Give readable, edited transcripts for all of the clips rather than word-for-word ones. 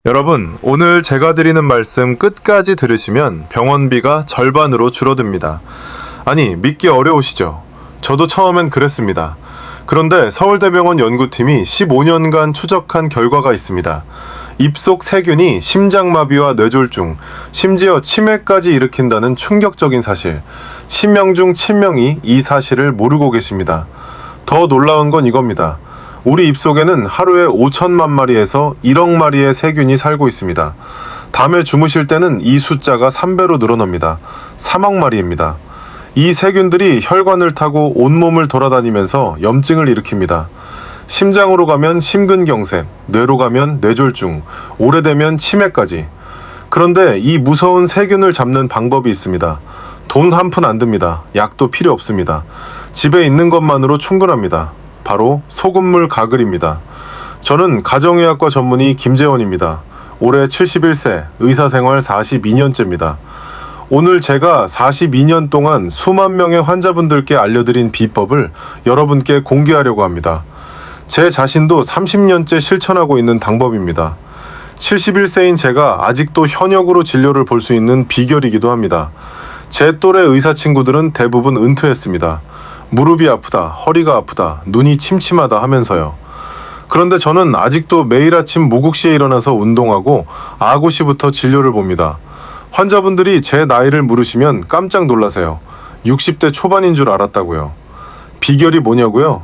여러분, 오늘 제가 드리는 말씀 끝까지 들으시면 병원비가 절반으로 줄어듭니다. 아니, 믿기 어려우시죠? 저도 처음엔 그랬습니다. 그런데 서울대병원 연구팀이 15년간 추적한 결과가 있습니다. 입속 세균이 심장마비와 뇌졸중, 심지어 치매까지 일으킨다는 충격적인 사실. 10명 중 7명이 이 사실을 모르고 계십니다. 더 놀라운 건 이겁니다. 우리 입속에는 하루에 5천만 마리에서 1억 마리의 세균이 살고 있습니다. 밤에 주무실 때는 이 숫자가 3배로 늘어납니다. 3억 마리입니다. 이 세균들이 혈관을 타고 온몸을 돌아다니면서 염증을 일으킵니다. 심장으로 가면 심근경색, 뇌로 가면 뇌졸중, 오래되면 치매까지. 그런데 이 무서운 세균을 잡는 방법이 있습니다. 돈 한 푼 안 듭니다. 약도 필요 없습니다. 집에 있는 것만으로 충분합니다. 바로 소금물 가글입니다. 저는 가정의학과 전문의 김재원입니다. 올해 71세, 의사생활 42년째입니다. 오늘 제가 42년 동안 수만 명의 환자분들께 알려드린 비법을 여러분께 공개하려고 합니다. 제 자신도 30년째 실천하고 있는 방법입니다. 71세인 제가 아직도 현역으로 진료를 볼 수 있는 비결이기도 합니다. 제 또래 의사 친구들은 대부분 은퇴했습니다. 무릎이 아프다, 허리가 아프다, 눈이 침침하다 하면서요. 그런데 저는 아직도 매일 아침 무국시에 일어나서 운동하고 아구시부터 진료를 봅니다. 환자분들이 제 나이를 물으시면 깜짝 놀라세요. 60대 초반인 줄 알았다고요. 비결이 뭐냐고요?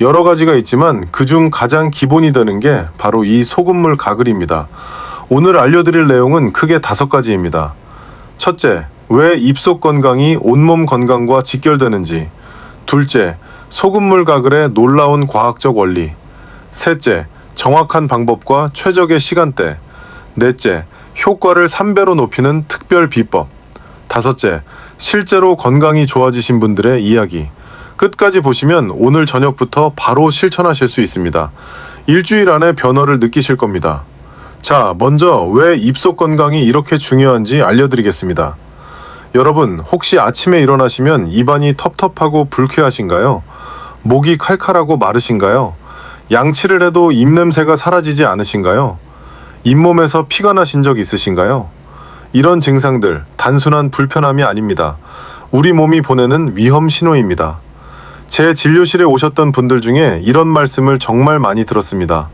여러 가지가 있지만 그중 가장 기본이 되는 게 바로 이 소금물 가글입니다. 오늘 알려드릴 내용은 크게 5가지입니다. 첫째, 왜 입속 건강이 온몸 건강과 직결되는지. 둘째, 소금물 가글의 놀라운 과학적 원리. 셋째, 정확한 방법과 최적의 시간대. 넷째, 효과를 3배로 높이는 특별 비법. 다섯째, 실제로 건강이 좋아지신 분들의 이야기. 끝까지 보시면 오늘 저녁부터 바로 실천하실 수 있습니다. 일주일 안에 변화를 느끼실 겁니다. 자, 먼저 왜 입속 건강이 이렇게 중요한지 알려드리겠습니다. 여러분, 혹시 아침에 일어나시면 입안이 텁텁하고 불쾌하신가요? 목이 칼칼하고 마르신가요? 양치를 해도 입냄새가 사라지지 않으신가요? 잇몸에서 피가 나신 적 있으신가요? 이런 증상들 단순한 불편함이 아닙니다. 우리 몸이 보내는 위험 신호입니다. 제 진료실에 오셨던 분들 중에 이런 말씀을 정말 많이 들었습니다.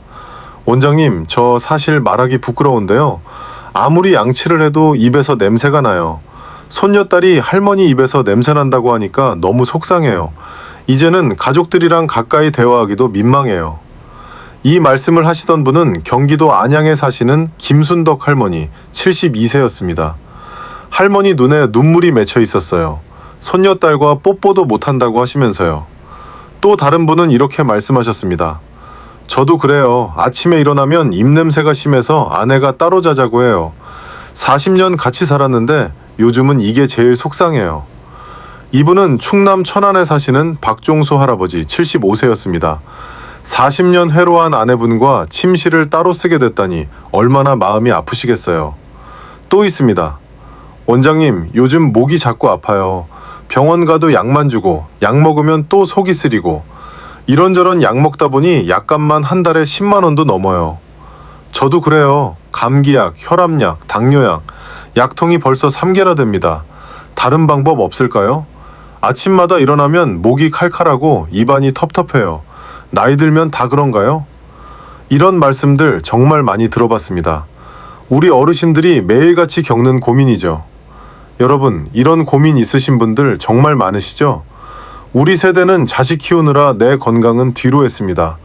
원장님, 저 사실 말하기 부끄러운데요. 아무리 양치를 해도 입에서 냄새가 나요. 손녀딸이 할머니 입에서 냄새 난다고 하니까 너무 속상해요. 이제는 가족들이랑 가까이 대화하기도 민망해요. 이 말씀을 하시던 분은 경기도 안양에 사시는 김순덕 할머니 72세였습니다. 할머니 눈에 눈물이 맺혀 있었어요. 손녀딸과 뽀뽀도 못한다고 하시면서요. 또 다른 분은 이렇게 말씀하셨습니다. 저도 그래요. 아침에 일어나면 입냄새가 심해서 아내가 따로 자자고 해요. 40년 같이 살았는데 요즘은 이게 제일 속상해요. 이분은 충남 천안에 사시는 박종수 할아버지 75세였습니다. 40년 회로한 아내분과 침실을 따로 쓰게 됐다니 얼마나 마음이 아프시겠어요. 또 있습니다. 원장님, 요즘 목이 자꾸 아파요. 병원 가도 약만 주고 약 먹으면 또 속이 쓰리고 이런저런 약 먹다 보니 약값만 한 달에 10만 원도 넘어요. 저도 그래요. 감기약, 혈압약, 당뇨약, 약통이 벌써 3개나 됩니다. 다른 방법 없을까요? 아침마다 일어나면 목이 칼칼하고 입안이 텁텁해요. 나이 들면 다 그런가요? 이런 말씀들 정말 많이 들어봤습니다. 우리 어르신들이 매일같이 겪는 고민이죠. 여러분, 이런 고민 있으신 분들 정말 많으시죠? 우리 세대는 자식 키우느라 내 건강은 뒤로 했습니다.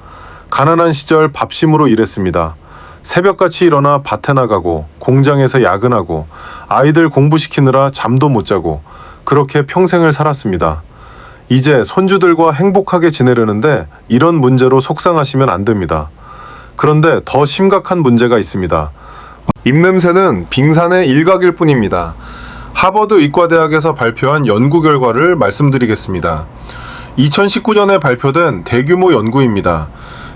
가난한 시절 밥심으로 일했습니다. 새벽같이 일어나 밭에 나가고 공장에서 야근하고 아이들 공부시키느라 잠도 못 자고 그렇게 평생을 살았습니다. 이제 손주들과 행복하게 지내려는데 이런 문제로 속상하시면 안 됩니다. 그런데 더 심각한 문제가 있습니다. 입냄새는 빙산의 일각일 뿐입니다. 하버드 의과대학에서 발표한 연구 결과를 말씀드리겠습니다. 2019년에 발표된 대규모 연구입니다.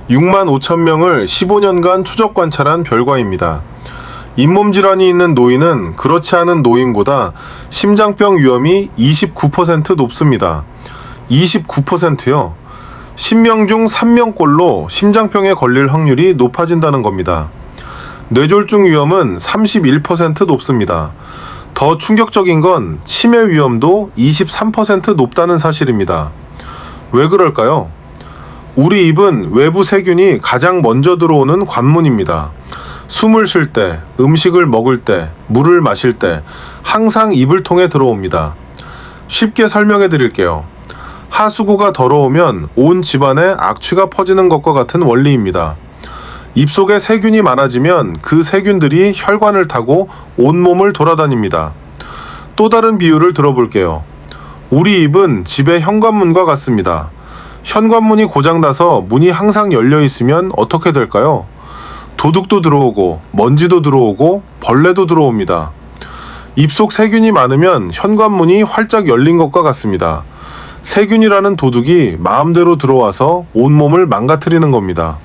6만 5천 명을 15년간 추적 관찰한 결과입니다. 잇몸 질환이 있는 노인은 그렇지 않은 노인보다 심장병 위험이 29% 높습니다. 29%요. 10명 중 3명꼴로 심장병에 걸릴 확률이 높아진다는 겁니다. 뇌졸중 위험은 31% 높습니다. 더 충격적인 건 치매 위험도 23% 높다는 사실입니다. 왜 그럴까요? 우리 입은 외부 세균이 가장 먼저 들어오는 관문입니다. 숨을 쉴 때, 음식을 먹을 때, 물을 마실 때 항상 입을 통해 들어옵니다. 쉽게 설명해 드릴게요. 하수구가 더러우면 온 집안에 악취가 퍼지는 것과 같은 원리입니다. 입속에 세균이 많아지면 그 세균들이 혈관을 타고 온몸을 돌아다닙니다. 또 다른 비유를 들어볼게요. 우리 입은 집의 현관문과 같습니다. 현관문이 고장나서 문이 항상 열려 있으면 어떻게 될까요? 도둑도 들어오고 먼지도 들어오고 벌레도 들어옵니다. 입속 세균이 많으면 현관문이 활짝 열린 것과 같습니다. 세균이라는 도둑이 마음대로 들어와서 온몸을 망가뜨리는 겁니다.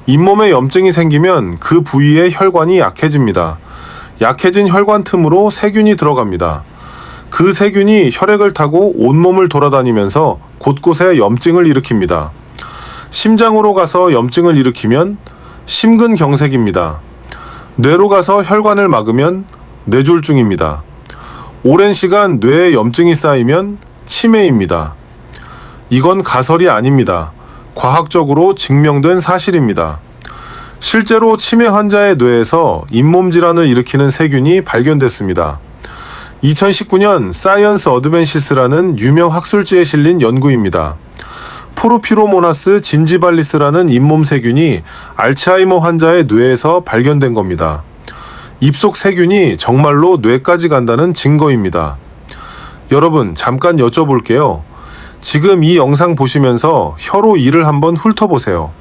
잇몸에 염증이 생기면 그 부위의 혈관이 약해집니다. 약해진 혈관 틈으로 세균이 들어갑니다. 그 세균이 혈액을 타고 온몸을 돌아다니면서 곳곳에 염증을 일으킵니다. 심장으로 가서 염증을 일으키면 심근경색입니다. 뇌로 가서 혈관을 막으면 뇌졸중입니다. 오랜 시간 뇌에 염증이 쌓이면 치매입니다. 이건 가설이 아닙니다. 과학적으로 증명된 사실입니다. 실제로 치매 환자의 뇌에서 잇몸 질환을 일으키는 세균이 발견됐습니다. 2019년 사이언스 어드밴시스라는 유명 학술지에 실린 연구입니다. 포르피로모나스 진지발리스라는 잇몸 세균이 알츠하이머 환자의 뇌에서 발견된 겁니다. 입속 세균이 정말로 뇌까지 간다는 증거입니다. 여러분, 잠깐 여쭤볼게요. 지금 이 영상 보시면서 혀로 이를 한번 훑어보세요.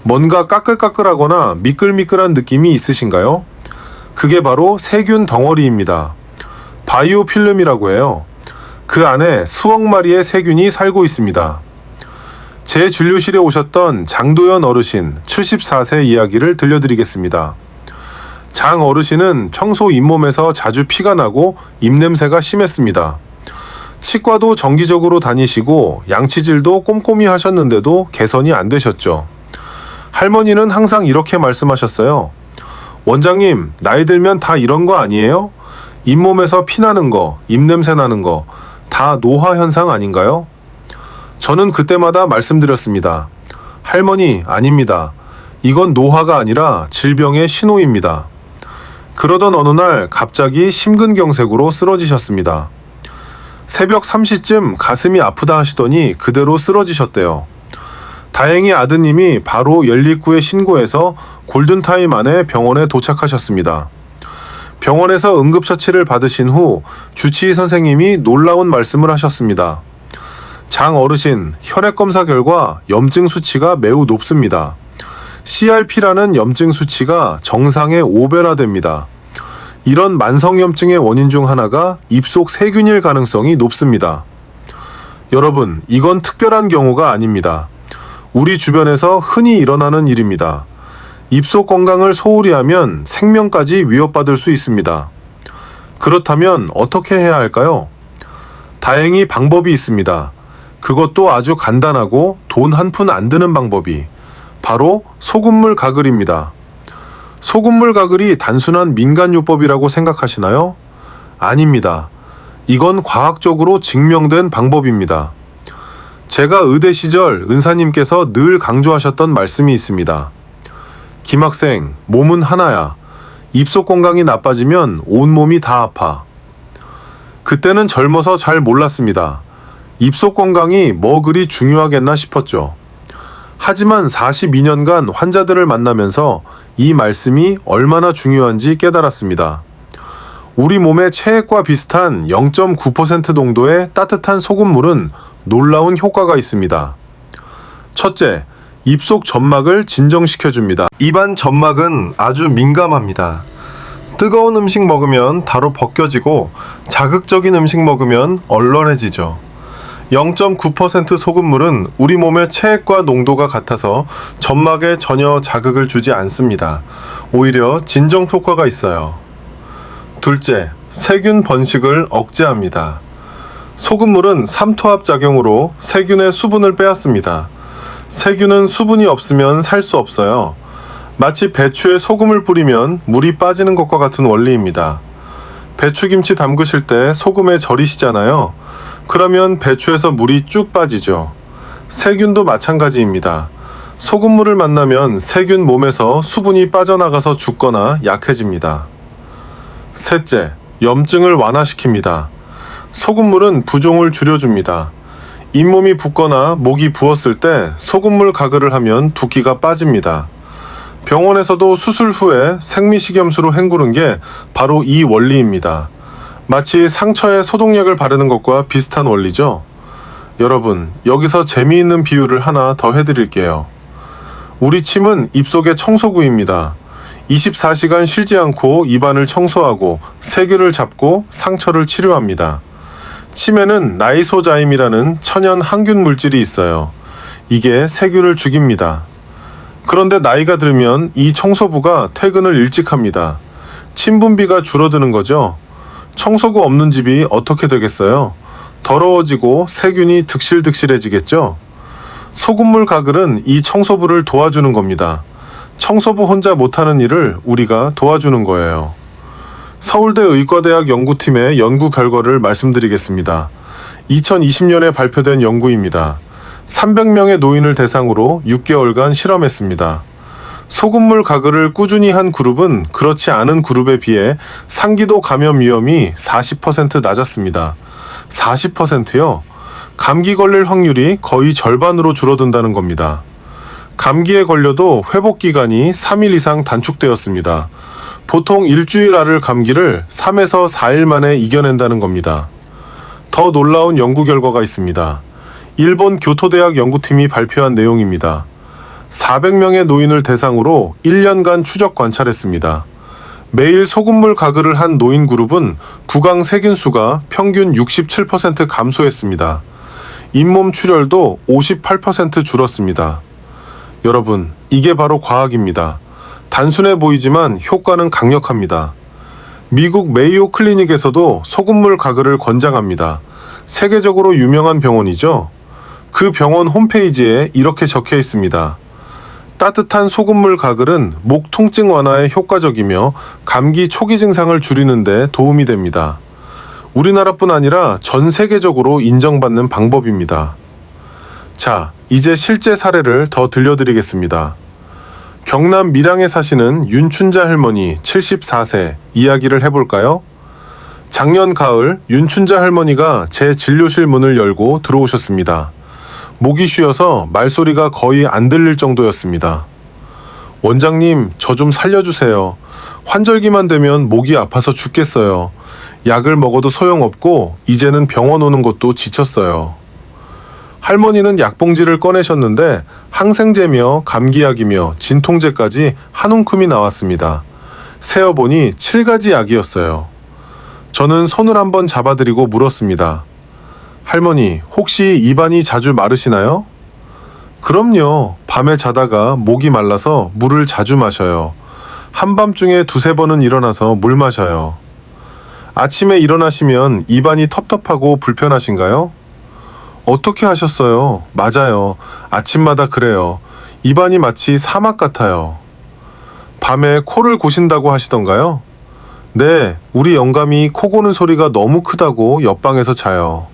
뭔가 까끌까끌하거나 미끌미끌한 느낌이 있으신가요? 그게 바로 세균 덩어리입니다. 바이오필름이라고 해요. 그 안에 수억 마리의 세균이 살고 있습니다. 제 진료실에 오셨던 장도연 어르신 74세 이야기를 들려드리겠습니다. 장 어르신은 평소 잇몸에서 자주 피가 나고 입냄새가 심했습니다. 치과도 정기적으로 다니시고 양치질도 꼼꼼히 하셨는데도 개선이 안 되셨죠. 할머니는 항상 이렇게 말씀하셨어요. 원장님, 나이 들면 다 이런 거 아니에요? 잇몸에서 피 나는 거, 입냄새 나는 거, 다 노화 현상 아닌가요? 저는 그때마다 말씀드렸습니다. 할머니, 아닙니다. 이건 노화가 아니라 질병의 신호입니다. 그러던 어느 날 갑자기 심근경색으로 쓰러지셨습니다. 새벽 3시쯤 가슴이 아프다 하시더니 그대로 쓰러지셨대요. 다행히 아드님이 바로 119에 신고해서 골든타임 안에 병원에 도착하셨습니다. 병원에서 응급처치를 받으신 후 주치의 선생님이 놀라운 말씀을 하셨습니다. 장 어르신, 혈액검사 결과 염증 수치가 매우 높습니다. CRP라는 염증 수치가 정상의 5배나 됩니다. 이런 만성염증의 원인 중 하나가 입속 세균일 가능성이 높습니다. 여러분, 이건 특별한 경우가 아닙니다. 우리 주변에서 흔히 일어나는 일입니다. 입속 건강을 소홀히 하면 생명까지 위협받을 수 있습니다. 그렇다면 어떻게 해야 할까요? 다행히 방법이 있습니다. 그것도 아주 간단하고 돈 한 푼 안 드는 방법이 바로 소금물 가글입니다. 소금물 가글이 단순한 민간요법이라고 생각하시나요? 아닙니다. 이건 과학적으로 증명된 방법입니다. 제가 의대 시절 은사님께서 늘 강조하셨던 말씀이 있습니다. 김학생, 몸은 하나야. 입속 건강이 나빠지면 온몸이 다 아파. 그때는 젊어서 잘 몰랐습니다. 입속 건강이 뭐 그리 중요하겠나 싶었죠. 하지만 42년간 환자들을 만나면서 이 말씀이 얼마나 중요한지 깨달았습니다. 우리 몸의 체액과 비슷한 0.9% 농도의 따뜻한 소금물은 놀라운 효과가 있습니다. 첫째, 입속 점막을 진정시켜줍니다. 입안 점막은 아주 민감합니다. 뜨거운 음식 먹으면 바로 벗겨지고 자극적인 음식 먹으면 얼얼해지죠. 0.9% 소금물은 우리 몸의 체액과 농도가 같아서 점막에 전혀 자극을 주지 않습니다. 오히려 진정 효과가 있어요. 둘째, 세균 번식을 억제합니다. 소금물은 삼투압 작용으로 세균의 수분을 빼앗습니다. 세균은 수분이 없으면 살 수 없어요. 마치 배추에 소금을 뿌리면 물이 빠지는 것과 같은 원리입니다. 배추김치 담그실 때 소금에 절이시잖아요. 그러면 배추에서 물이 쭉 빠지죠. 세균도 마찬가지입니다. 소금물을 만나면 세균 몸에서 수분이 빠져나가서 죽거나 약해집니다. 셋째, 염증을 완화시킵니다. 소금물은 부종을 줄여줍니다. 잇몸이 붓거나 목이 부었을 때 소금물 가글을 하면 붓기가 빠집니다. 병원에서도 수술 후에 생리식염수로 헹구는 게 바로 이 원리입니다. 마치 상처에 소독약을 바르는 것과 비슷한 원리죠. 여러분, 여기서 재미있는 비유를 하나 더 해드릴게요. 우리 침은 입속의 청소구입니다. 24시간 쉬지 않고 입안을 청소하고 세균을 잡고 상처를 치료합니다. 침에는 나이소자임이라는 천연 항균 물질이 있어요. 이게 세균을 죽입니다. 그런데 나이가 들면 이 청소부가 퇴근을 일찍 합니다. 침 분비가 줄어드는 거죠. 청소구 없는 집이 어떻게 되겠어요? 더러워지고 세균이 득실득실해지겠죠? 소금물 가글은 이 청소부를 도와주는 겁니다. 청소부 혼자 못하는 일을 우리가 도와주는 거예요. 서울대 의과대학 연구팀의 연구 결과를 말씀드리겠습니다. 2020년에 발표된 연구입니다. 300명의 노인을 대상으로 6개월간 실험했습니다. 소금물 가글을 꾸준히 한 그룹은 그렇지 않은 그룹에 비해 상기도 감염 위험이 40% 낮았습니다. 40%요? 감기 걸릴 확률이 거의 절반으로 줄어든다는 겁니다. 감기에 걸려도 회복 기간이 3일 이상 단축되었습니다. 보통 일주일 앓을 감기를 3에서 4일 만에 이겨낸다는 겁니다. 더 놀라운 연구 결과가 있습니다. 일본 교토대학 연구팀이 발표한 내용입니다. 400명의 노인을 대상으로 1년간 추적 관찰했습니다. 매일 소금물 가글을 한 노인 그룹은 구강 세균수가 평균 67% 감소했습니다. 잇몸 출혈도 58% 줄었습니다. 여러분, 이게 바로 과학입니다. 단순해 보이지만 효과는 강력합니다. 미국 메이오 클리닉에서도 소금물 가글을 권장합니다. 세계적으로 유명한 병원이죠. 그 병원 홈페이지에 이렇게 적혀 있습니다. 따뜻한 소금물 가글은 목 통증 완화에 효과적이며 감기 초기 증상을 줄이는 데 도움이 됩니다. 우리나라뿐 아니라 전 세계적으로 인정받는 방법입니다. 자, 이제 실제 사례를 더 들려드리겠습니다. 경남 밀양에 사시는 윤춘자 할머니 74세 이야기를 해볼까요? 작년 가을 윤춘자 할머니가 제 진료실 문을 열고 들어오셨습니다. 목이 쉬어서 말소리가 거의 안 들릴 정도였습니다. 원장님, 저 좀 살려주세요. 환절기만 되면 목이 아파서 죽겠어요. 약을 먹어도 소용없고 이제는 병원 오는 것도 지쳤어요. 할머니는 약봉지를 꺼내셨는데 항생제며 감기약이며 진통제까지 한 움큼이 나왔습니다. 세어보니 7가지 약이었어요. 저는 손을 한번 잡아드리고 물었습니다. 할머니, 혹시 입안이 자주 마르시나요? 그럼요. 밤에 자다가 목이 말라서 물을 자주 마셔요. 한밤중에 2-3번은 일어나서 물 마셔요. 아침에 일어나시면 입안이 텁텁하고 불편하신가요? 어떻게 하셨어요? 맞아요. 아침마다 그래요. 입안이 마치 사막 같아요. 밤에 코를 고신다고 하시던가요? 네, 우리 영감이 코 고는 소리가 너무 크다고 옆방에서 자요.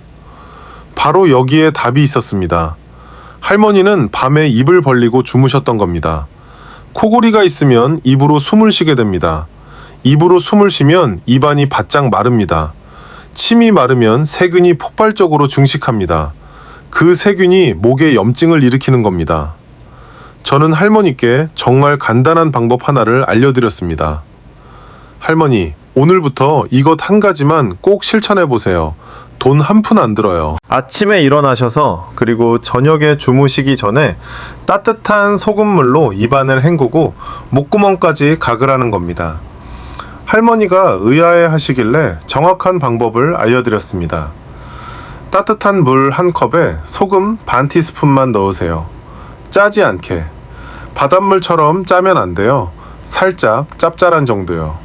바로 여기에 답이 있었습니다. 할머니는 밤에 입을 벌리고 주무셨던 겁니다. 코골이가 있으면 입으로 숨을 쉬게 됩니다. 입으로 숨을 쉬면 입안이 바짝 마릅니다. 침이 마르면 세균이 폭발적으로 증식합니다. 그 세균이 목에 염증을 일으키는 겁니다. 저는 할머니께 정말 간단한 방법 하나를 알려드렸습니다. 할머니, 오늘부터 이것 한 가지만 꼭 실천해 보세요. 돈 한 푼 안 들어요. 아침에 일어나셔서 그리고 저녁에 주무시기 전에 따뜻한 소금물로 입안을 헹구고 목구멍까지 가글하는 겁니다. 할머니가 의아해 하시길래 정확한 방법을 알려드렸습니다. 따뜻한 물 한 컵에 소금 반 티스푼만 넣으세요. 짜지 않게. 바닷물처럼 짜면 안 돼요. 살짝 짭짤한 정도요.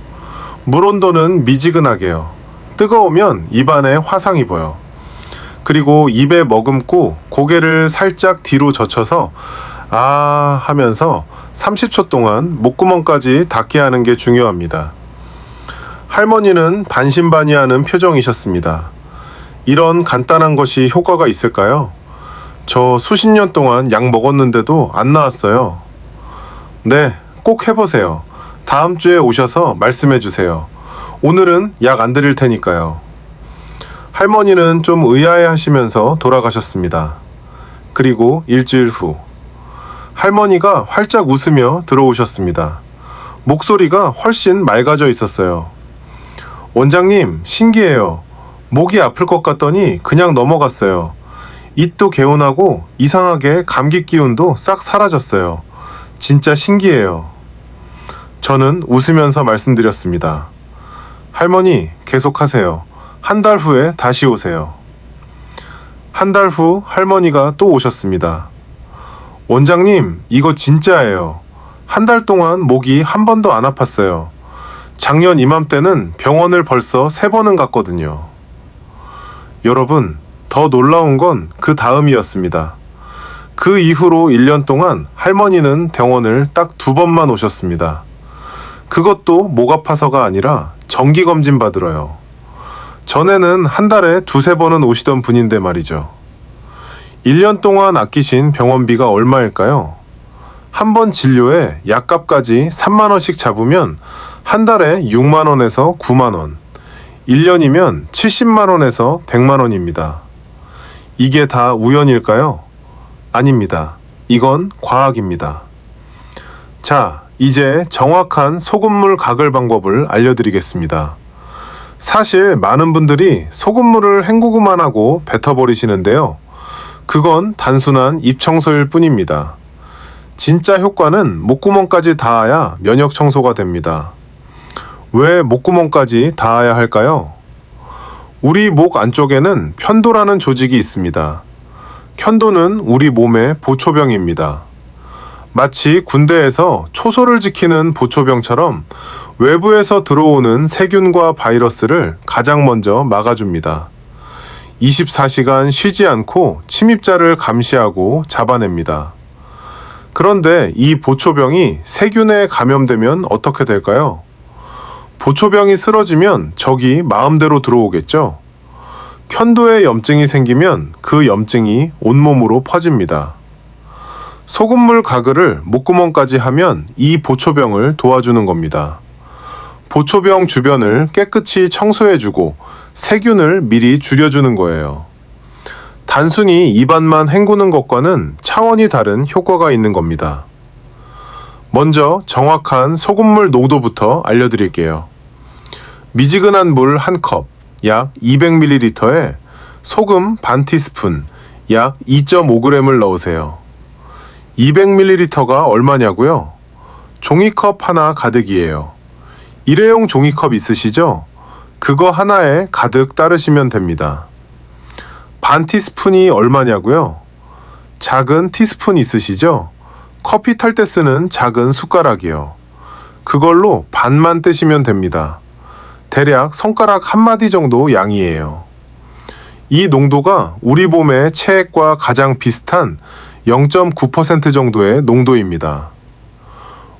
물 온도는 미지근하게요. 뜨거우면 입안에 화상 입어요. 그리고 입에 머금고 고개를 살짝 뒤로 젖혀서 아 하면서 30초 동안 목구멍까지 닿게 하는 게 중요합니다. 할머니는 반신반의하는 표정이셨습니다. 이런 간단한 것이 효과가 있을까요? 저 수십 년 동안 약 먹었는데도 안 나았어요. 네, 꼭 해보세요. 다음 주에 오셔서 말씀해 주세요. 오늘은 약 안 드릴 테니까요. 할머니는 좀 의아해 하시면서 돌아가셨습니다. 그리고 일주일 후, 할머니가 활짝 웃으며 들어오셨습니다. 목소리가 훨씬 맑아져 있었어요. 원장님, 신기해요. 목이 아플 것 같더니 그냥 넘어갔어요. 입도 개운하고 이상하게 감기 기운도 싹 사라졌어요. 진짜 신기해요. 저는 웃으면서 말씀드렸습니다. 할머니, 계속하세요. 한 달 후에 다시 오세요. 한 달 후 할머니가 또 오셨습니다. 원장님, 이거 진짜예요. 한 달 동안 목이 한 번도 안 아팠어요. 작년 이맘때는 병원을 벌써 3번은 갔거든요. 여러분, 더 놀라운 건 그 다음이었습니다. 그 이후로 1년 동안 할머니는 병원을 딱 2번만 오셨습니다. 그것도 목 아파서가 아니라 정기검진 받으러요. 전에는 한 달에 2-3번은 오시던 분인데 말이죠. 1년 동안 아끼신 병원비가 얼마일까요? 한 번 진료에 약값까지 3만원씩 잡으면 한 달에 6만원에서 9만원, 1년이면 70만원에서 100만원입니다. 이게 다 우연일까요? 아닙니다. 이건 과학입니다. 자, 이제 정확한 소금물 각을 방법을 알려드리겠습니다. 사실 많은 분들이 소금물을 헹구기만 하고 뱉어버리시는데요. 그건 단순한 입 청소일 뿐입니다. 진짜 효과는 목구멍까지 닿아야 면역 청소가 됩니다. 왜 목구멍까지 닿아야 할까요? 우리 목 안쪽에는 편도라는 조직이 있습니다. 편도는 우리 몸의 보초병입니다. 마치 군대에서 초소를 지키는 보초병처럼 외부에서 들어오는 세균과 바이러스를 가장 먼저 막아줍니다. 24시간 쉬지 않고 침입자를 감시하고 잡아냅니다. 그런데 이 보초병이 세균에 감염되면 어떻게 될까요? 보초병이 쓰러지면 적이 마음대로 들어오겠죠. 편도에 염증이 생기면 그 염증이 온몸으로 퍼집니다. 소금물 가글을 목구멍까지 하면 이 보초병을 도와주는 겁니다. 보초병 주변을 깨끗이 청소해주고 세균을 미리 줄여주는 거예요. 단순히 입안만 헹구는 것과는 차원이 다른 효과가 있는 겁니다. 먼저 정확한 소금물 농도부터 알려드릴게요. 미지근한 물 1컵, 약 200ml에 소금 반 티스푼, 약 2.5g을 넣으세요. 200ml가 얼마냐고요? 종이컵 하나 가득이에요. 일회용 종이컵 있으시죠? 그거 하나에 가득 따르시면 됩니다. 반 티스푼이 얼마냐고요? 작은 티스푼 있으시죠? 커피 탈 때 쓰는 작은 숟가락이요. 그걸로 반만 떼시면 됩니다. 대략 손가락 한 마디 정도 양이에요. 이 농도가 우리 몸의 체액과 가장 비슷한 0.9% 정도의 농도입니다.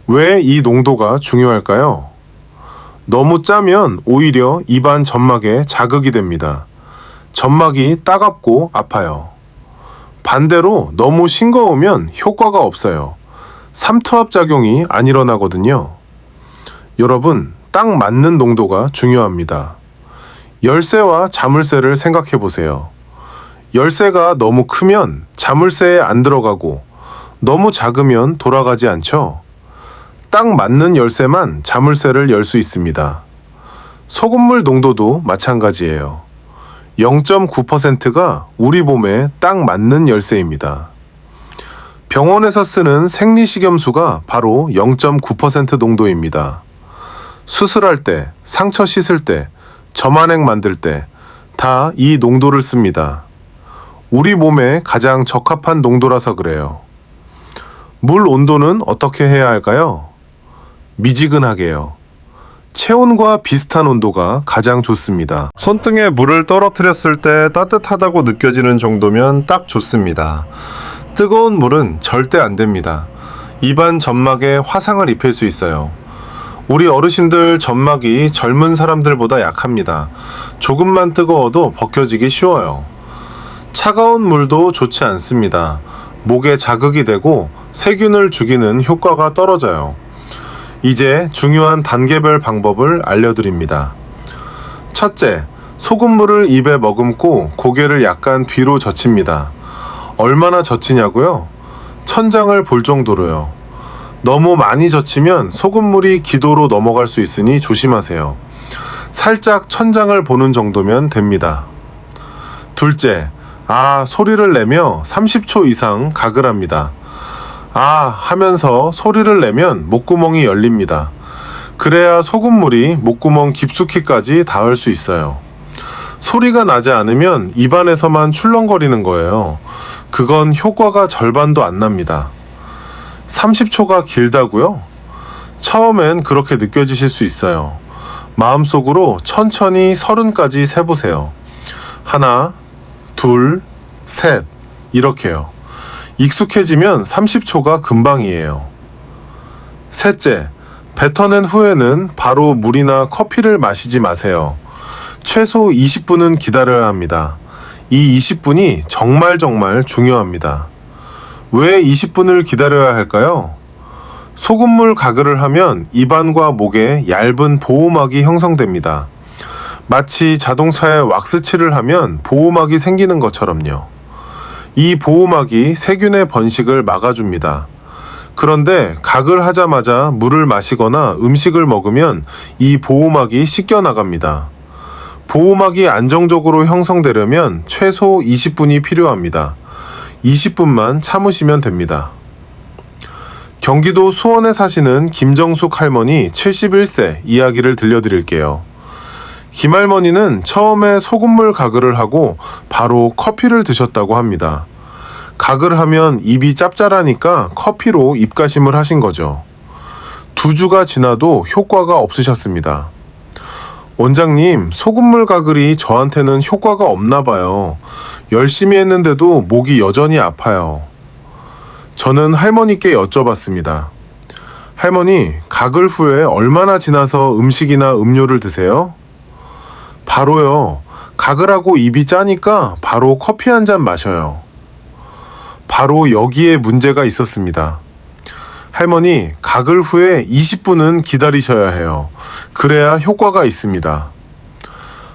왜 이 농도가 중요할까요? 너무 짜면 오히려 입안 점막에 자극이 됩니다. 점막이 따갑고 아파요. 반대로 너무 싱거우면 효과가 없어요. 삼투압 작용이 안 일어나거든요. 여러분, 딱 맞는 농도가 중요합니다. 열쇠와 자물쇠를 생각해 보세요. 열쇠가 너무 크면 자물쇠에 안 들어가고 너무 작으면 돌아가지 않죠? 딱 맞는 열쇠만 자물쇠를 열 수 있습니다. 소금물 농도도 마찬가지예요. 0.9%가 우리 몸에 딱 맞는 열쇠입니다. 병원에서 쓰는 생리식염수가 바로 0.9% 농도입니다. 수술할 때, 상처 씻을 때, 점안액 만들 때 다 이 농도를 씁니다. 우리 몸에 가장 적합한 농도라서 그래요. 물 온도는 어떻게 해야 할까요? 미지근하게요. 체온과 비슷한 온도가 가장 좋습니다. 손등에 물을 떨어뜨렸을 때 따뜻하다고 느껴지는 정도면 딱 좋습니다. 뜨거운 물은 절대 안 됩니다. 입안 점막에 화상을 입힐 수 있어요. 우리 어르신들 점막이 젊은 사람들보다 약합니다. 조금만 뜨거워도 벗겨지기 쉬워요. 차가운 물도 좋지 않습니다. 목에 자극이 되고 세균을 죽이는 효과가 떨어져요. 이제 중요한 단계별 방법을 알려드립니다. 첫째, 소금물을 입에 머금고 고개를 약간 뒤로 젖힙니다. 얼마나 젖히냐고요? 천장을 볼 정도로요. 너무 많이 젖히면 소금물이 기도로 넘어갈 수 있으니 조심하세요. 살짝 천장을 보는 정도면 됩니다. 둘째, 소리를 내며 30초 이상 가글 합니다. 하면서 소리를 내면 목구멍이 열립니다. 그래야 소금물이 목구멍 깊숙이까지 닿을 수 있어요. 소리가 나지 않으면 입안에서만 출렁거리는 거예요. 그건 효과가 절반도 안 납니다. 30초가 길다고요? 처음엔 그렇게 느껴지실 수 있어요. 마음속으로 천천히 30까지 세보세요. 하나, 둘, 셋, 이렇게요. 익숙해지면 30초가 금방이에요. 셋째, 뱉어낸 후에는 바로 물이나 커피를 마시지 마세요. 최소 20분은 기다려야 합니다. 이 20분이 정말 중요합니다. 왜 20분을 기다려야 할까요? 소금물 가글을 하면 입안과 목에 얇은 보호막이 형성됩니다. 마치 자동차에 왁스칠을 하면 보호막이 생기는 것처럼요. 이 보호막이 세균의 번식을 막아줍니다. 그런데 가글 하자마자 물을 마시거나 음식을 먹으면 이 보호막이 씻겨나갑니다. 보호막이 안정적으로 형성되려면 최소 20분이 필요합니다. 20분만 참으시면 됩니다. 경기도 수원에 사시는 김정숙 할머니 71세 이야기를 들려드릴게요. 김할머니는 처음에 소금물 가글을 하고 바로 커피를 드셨다고 합니다. 가글을 하면 입이 짭짤하니까 커피로 입가심을 하신 거죠. 2주가 지나도 효과가 없으셨습니다. 원장님, 소금물 가글이 저한테는 효과가 없나 봐요. 열심히 했는데도 목이 여전히 아파요. 저는 할머니께 여쭤봤습니다. 할머니, 가글 후에 얼마나 지나서 음식이나 음료를 드세요? 바로요. 가글하고 입이 짜니까 바로 커피 한 잔 마셔요. 바로 여기에 문제가 있었습니다. 할머니, 가글 후에 20분은 기다리셔야 해요. 그래야 효과가 있습니다.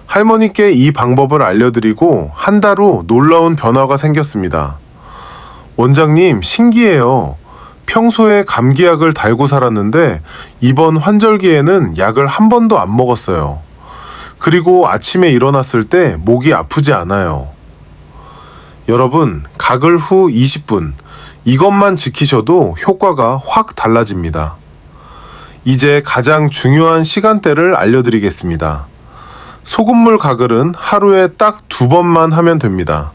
할머니께 이 방법을 알려드리고 한 달 후 놀라운 변화가 생겼습니다. 원장님, 신기해요. 평소에 감기약을 달고 살았는데 이번 환절기에는 약을 한 번도 안 먹었어요. 그리고 아침에 일어났을 때 목이 아프지 않아요. 여러분, 가글 후 20분, 이것만 지키셔도 효과가 확 달라집니다. 이제 가장 중요한 시간대를 알려드리겠습니다. 소금물 가글은 하루에 딱 2번만 하면 됩니다.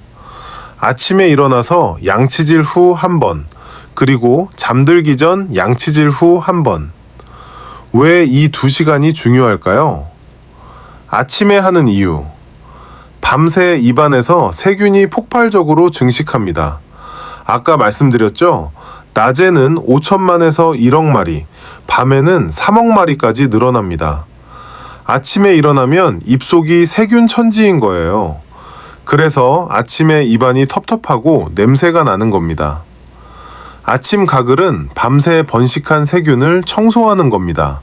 아침에 일어나서 양치질 후 1번, 그리고 잠들기 전 양치질 후 1번. 왜 이 2시간이 중요할까요? 아침에 하는 이유. 밤새 입안에서 세균이 폭발적으로 증식합니다. 아까 말씀드렸죠? 낮에는 5천만에서 1억 마리, 밤에는 3억 마리까지 늘어납니다. 아침에 일어나면 입속이 세균 천지인 거예요. 그래서 아침에 입안이 텁텁하고 냄새가 나는 겁니다. 아침 가글은 밤새 번식한 세균을 청소하는 겁니다.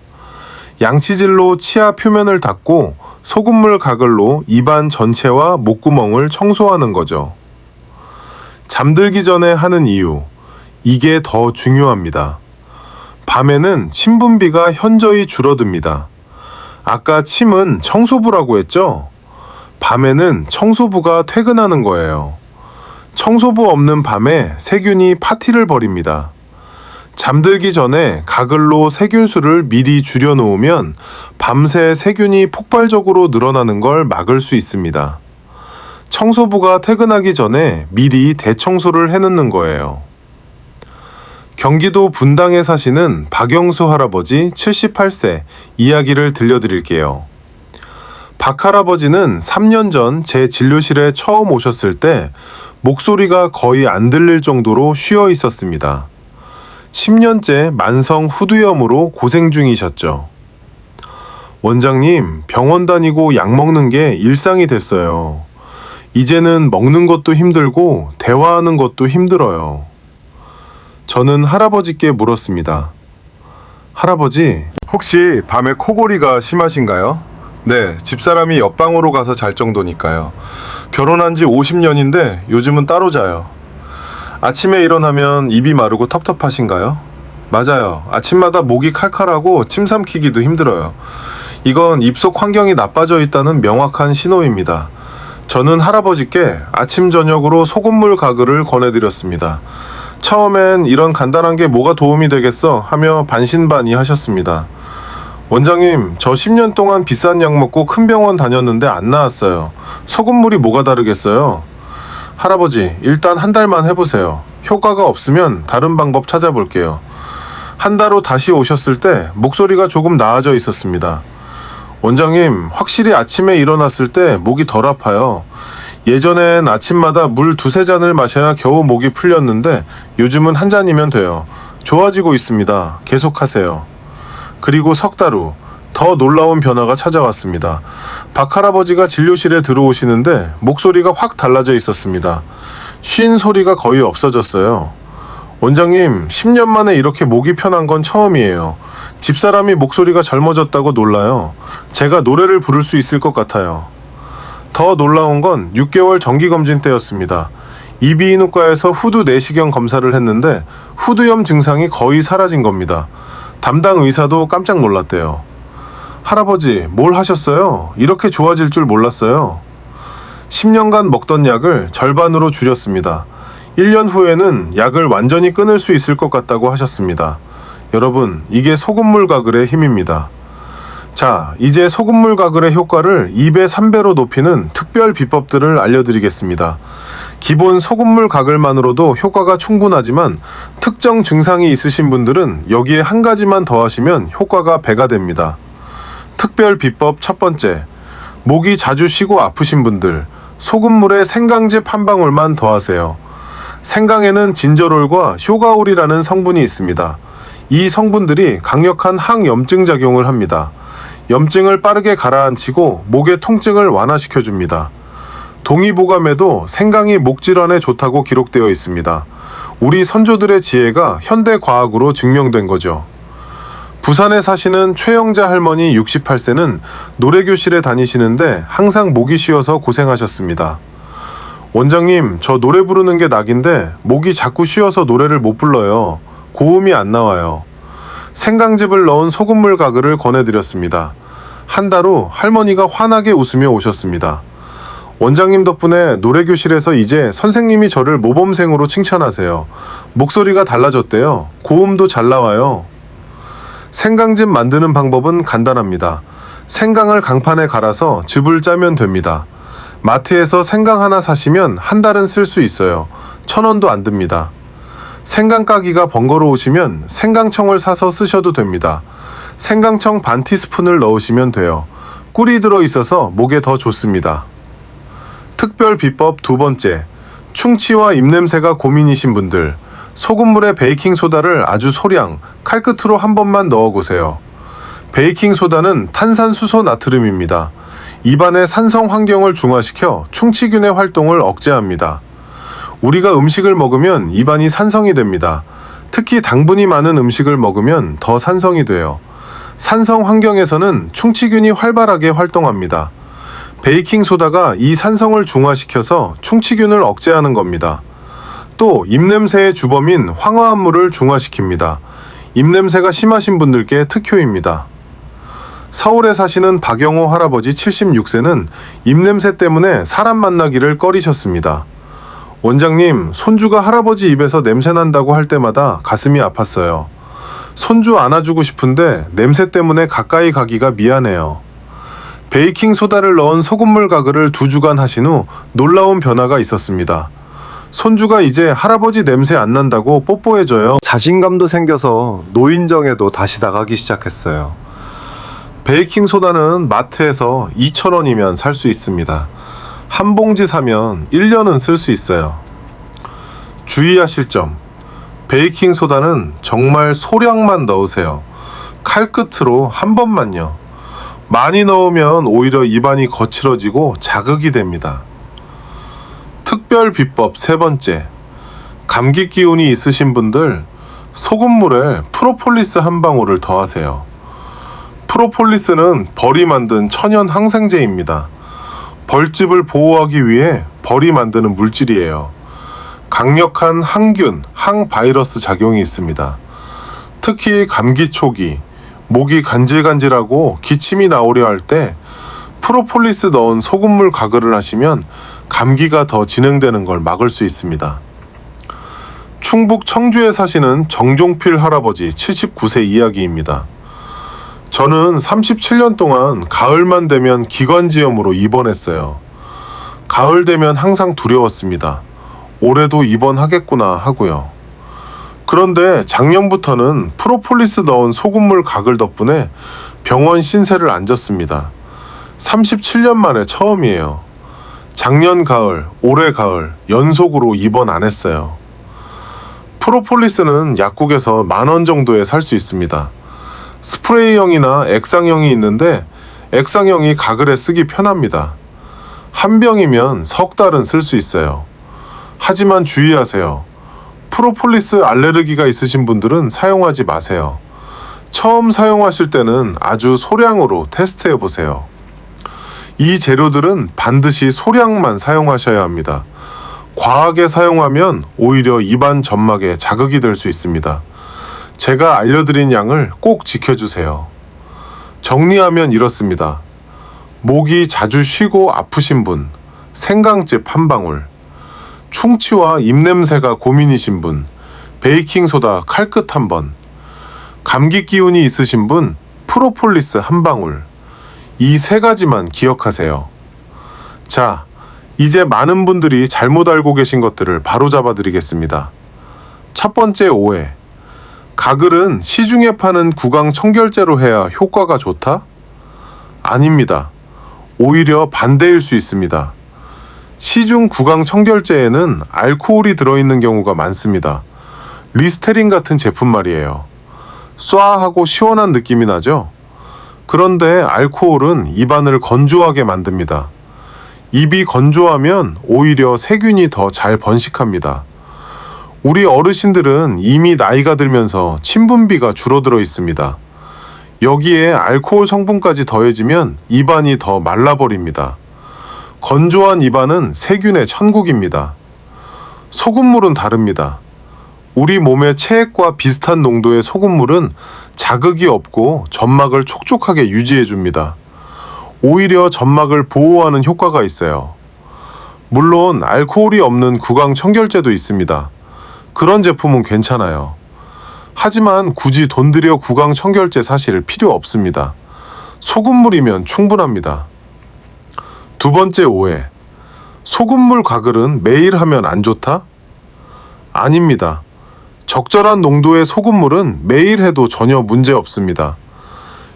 양치질로 치아 표면을 닦고 소금물 가글로 입안 전체와 목구멍을 청소하는 거죠. 잠들기 전에 하는 이유, 이게 더 중요합니다. 밤에는 침 분비가 현저히 줄어듭니다. 아까 침은 청소부라고 했죠? 밤에는 청소부가 퇴근하는 거예요. 청소부 없는 밤에 세균이 파티를 벌입니다. 잠들기 전에 가글로 세균수를 미리 줄여놓으면 밤새 세균이 폭발적으로 늘어나는 걸 막을 수 있습니다. 청소부가 퇴근하기 전에 미리 대청소를 해놓는 거예요. 경기도 분당에 사시는 박영수 할아버지 78세 이야기를 들려드릴게요. 박 할아버지는 3년 전 제 진료실에 처음 오셨을 때 목소리가 거의 안 들릴 정도로 쉬어 있었습니다. 10년째 만성 후두염으로 고생 중이셨죠. 원장님, 병원 다니고 약 먹는 게 일상이 됐어요. 이제는 먹는 것도 힘들고 대화하는 것도 힘들어요. 저는 할아버지께 물었습니다. 할아버지, 혹시 밤에 코골이가 심하신가요? 네, 집사람이 옆방으로 가서 잘 정도니까요. 결혼한 지 50년인데 요즘은 따로 자요. 아침에 일어나면 입이 마르고 텁텁하신가요? 맞아요. 아침마다 목이 칼칼하고 침 삼키기도 힘들어요. 이건 입속 환경이 나빠져 있다는 명확한 신호입니다. 저는 할아버지께 아침 저녁으로 소금물 가글을 권해드렸습니다. 처음엔 이런 간단한 게 뭐가 도움이 되겠어 하며 반신반의 하셨습니다. 원장님, 저 10년 동안 비싼 약 먹고 큰 병원 다녔는데 안 나았어요. 소금물이 뭐가 다르겠어요? 할아버지, 일단 한 달만 해보세요. 효과가 없으면 다른 방법 찾아볼게요. 한 달 후 다시 오셨을 때 목소리가 조금 나아져 있었습니다. 원장님, 확실히 아침에 일어났을 때 목이 덜 아파요. 예전엔 아침마다 물 두세 잔을 마셔야 겨우 목이 풀렸는데 요즘은 한 잔이면 돼요. 좋아지고 있습니다. 계속하세요. 그리고 석 달 후 더 놀라운 변화가 찾아왔습니다. 박할아버지가 진료실에 들어오시는데 목소리가 확 달라져 있었습니다. 쉰 소리가 거의 없어졌어요. 원장님, 10년 만에 이렇게 목이 편한 건 처음이에요. 집사람이 목소리가 젊어졌다고 놀라요. 제가 노래를 부를 수 있을 것 같아요. 더 놀라운 건 6개월 정기검진 때였습니다. 이비인후과에서 후두 내시경 검사를 했는데 후두염 증상이 거의 사라진 겁니다. 담당 의사도 깜짝 놀랐대요. 할아버지, 뭘 하셨어요? 이렇게 좋아질 줄 몰랐어요. 10년간 먹던 약을 절반으로 줄였습니다. 1년 후에는 약을 완전히 끊을 수 있을 것 같다고 하셨습니다. 여러분, 이게 소금물 가글의 힘입니다. 자, 이제 소금물 가글의 효과를 2배, 3배로 높이는 특별 비법들을 알려드리겠습니다. 기본 소금물 가글만으로도 효과가 충분하지만 특정 증상이 있으신 분들은 여기에 한 가지만 더하시면 효과가 배가 됩니다. 특별 비법 첫 번째, 목이 자주 쉬고 아프신 분들, 소금물에 생강즙 한 방울만 더하세요. 생강에는 진저롤과 효가올이라는 성분이 있습니다. 이 성분들이 강력한 항염증 작용을 합니다. 염증을 빠르게 가라앉히고 목의 통증을 완화시켜줍니다. 동의보감에도 생강이 목질환에 좋다고 기록되어 있습니다. 우리 선조들의 지혜가 현대과학으로 증명된 거죠. 부산에 사시는 최영자 할머니 68세는 노래교실에 다니시는데 항상 목이 쉬어서 고생하셨습니다. 원장님, 저 노래 부르는 게 낙인데 목이 자꾸 쉬어서 노래를 못 불러요. 고음이 안 나와요. 생강즙을 넣은 소금물 가글을 권해드렸습니다. 한 달 후 할머니가 환하게 웃으며 오셨습니다. 원장님 덕분에 노래교실에서 이제 선생님이 저를 모범생으로 칭찬하세요. 목소리가 달라졌대요. 고음도 잘 나와요. 생강즙 만드는 방법은 간단합니다. 생강을 강판에 갈아서 즙을 짜면 됩니다. 마트에서 생강 하나 사시면 한 달은 쓸 수 있어요. 1,000원도 안 듭니다. 생강 까기가 번거로우시면 생강청을 사서 쓰셔도 됩니다. 생강청 반 티스푼을 넣으시면 돼요. 꿀이 들어있어서 목에 더 좋습니다. 특별 비법 두 번째, 충치와 입냄새가 고민이신 분들, 소금물에 베이킹소다를 아주 소량, 칼끝으로 한 번만 넣어보세요. 베이킹소다는 탄산수소 나트륨입니다. 입안의 산성 환경을 중화시켜 충치균의 활동을 억제합니다. 우리가 음식을 먹으면 입안이 산성이 됩니다. 특히 당분이 많은 음식을 먹으면 더 산성이 돼요. 산성 환경에서는 충치균이 활발하게 활동합니다. 베이킹소다가 이 산성을 중화시켜서 충치균을 억제하는 겁니다. 또 입냄새의 주범인 황화합물을 중화시킵니다. 입냄새가 심하신 분들께 특효입니다. 서울에 사시는 박영호 할아버지 76세는 입냄새 때문에 사람 만나기를 꺼리셨습니다. 원장님, 손주가 할아버지 입에서 냄새 난다고 할 때마다 가슴이 아팠어요. 손주 안아주고 싶은데 냄새 때문에 가까이 가기가 미안해요. 베이킹소다를 넣은 소금물 가글을 2주간 하신 후 놀라운 변화가 있었습니다. 손주가 이제 할아버지 냄새 안 난다고 뽀뽀해줘요. 자신감도 생겨서 노인정에도 다시 나가기 시작했어요. 베이킹소다는 마트에서 2,000원이면 살 수 있습니다. 한 봉지 사면 1년은 쓸 수 있어요. 주의하실 점. 베이킹소다는 정말 소량만 넣으세요. 칼끝으로 한 번만요. 많이 넣으면 오히려 입안이 거칠어지고 자극이 됩니다. 특별 비법 세 번째. 감기 기운이 있으신 분들 소금물에 프로폴리스 한 방울을 더하세요. 프로폴리스는 벌이 만든 천연 항생제입니다. 벌집을 보호하기 위해 벌이 만드는 물질이에요. 강력한 항균, 항바이러스 작용이 있습니다. 특히 감기 초기, 목이 간질간질하고 기침이 나오려 할 때 프로폴리스 넣은 소금물 가글을 하시면 감기가 더 진행되는 걸 막을 수 있습니다. 충북 청주에 사시는 정종필 할아버지 79세 이야기입니다. 저는 37년 동안 가을만 되면 기관지염으로 입원했어요. 가을 되면 항상 두려웠습니다. 올해도 입원하겠구나 하고요. 그런데 작년부터는 프로폴리스 넣은 소금물 가글 덕분에 병원 신세를 안 졌습니다. 37년 만에 처음이에요. 작년 가을, 올해 가을 연속으로 입원 안 했어요. 프로폴리스는 약국에서 10,000원 정도에 살 수 있습니다. 스프레이형이나 액상형이 있는데 액상형이 가글에 쓰기 편합니다. 한 병이면 석 달은 쓸 수 있어요. 하지만 주의하세요. 프로폴리스 알레르기가 있으신 분들은 사용하지 마세요. 처음 사용하실 때는 아주 소량으로 테스트해 보세요. 이 재료들은 반드시 소량만 사용하셔야 합니다. 과하게 사용하면 오히려 입안 점막에 자극이 될 수 있습니다. 제가 알려드린 양을 꼭 지켜주세요. 정리하면 이렇습니다. 목이 자주 쉬고 아프신 분, 생강즙 한 방울, 충치와 입냄새가 고민이신 분, 베이킹소다 칼끝 한 번, 감기 기운이 있으신 분, 프로폴리스 한 방울, 이 세 가지만 기억하세요. 자, 이제 많은 분들이 잘못 알고 계신 것들을 바로잡아 드리겠습니다. 첫 번째 오해. 가글은 시중에 파는 구강 청결제로 해야 효과가 좋다? 아닙니다. 오히려 반대일 수 있습니다. 시중 구강 청결제에는 알코올이 들어있는 경우가 많습니다. 리스테린 같은 제품 말이에요. 쏴하고 시원한 느낌이 나죠? 그런데 알코올은 입안을 건조하게 만듭니다. 입이 건조하면 오히려 세균이 더 잘 번식합니다. 우리 어르신들은 이미 나이가 들면서 침분비가 줄어들어 있습니다. 여기에 알코올 성분까지 더해지면 입안이 더 말라버립니다. 건조한 입안은 세균의 천국입니다. 소금물은 다릅니다. 우리 몸의 체액과 비슷한 농도의 소금물은 자극이 없고 점막을 촉촉하게 유지해줍니다. 오히려 점막을 보호하는 효과가 있어요. 물론 알코올이 없는 구강 청결제도 있습니다. 그런 제품은 괜찮아요. 하지만 굳이 돈 들여 구강 청결제 사실 필요 없습니다. 소금물이면 충분합니다. 두 번째 오해. 소금물 가글은 매일 하면 안 좋다? 아닙니다. 적절한 농도의 소금물은 매일 해도 전혀 문제 없습니다.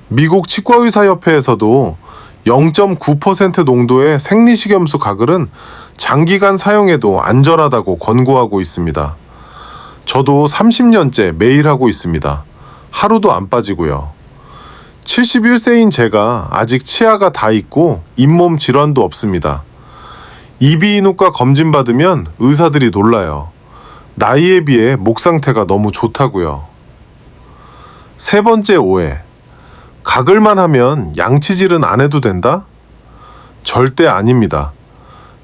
미국 치과의사협회에서도 0.9% 농도의 생리식염수 가글은 장기간 사용해도 안전하다고 권고하고 있습니다. 저도 30년째 매일 하고 있습니다. 하루도 안 빠지고요. 71세인 제가 아직 치아가 다 있고 잇몸 질환도 없습니다. 이비인후과 검진 받으면 의사들이 놀라요. 나이에 비해 목 상태가 너무 좋다고요. 세 번째 오해. 가글만 하면 양치질은 안 해도 된다? 절대 아닙니다.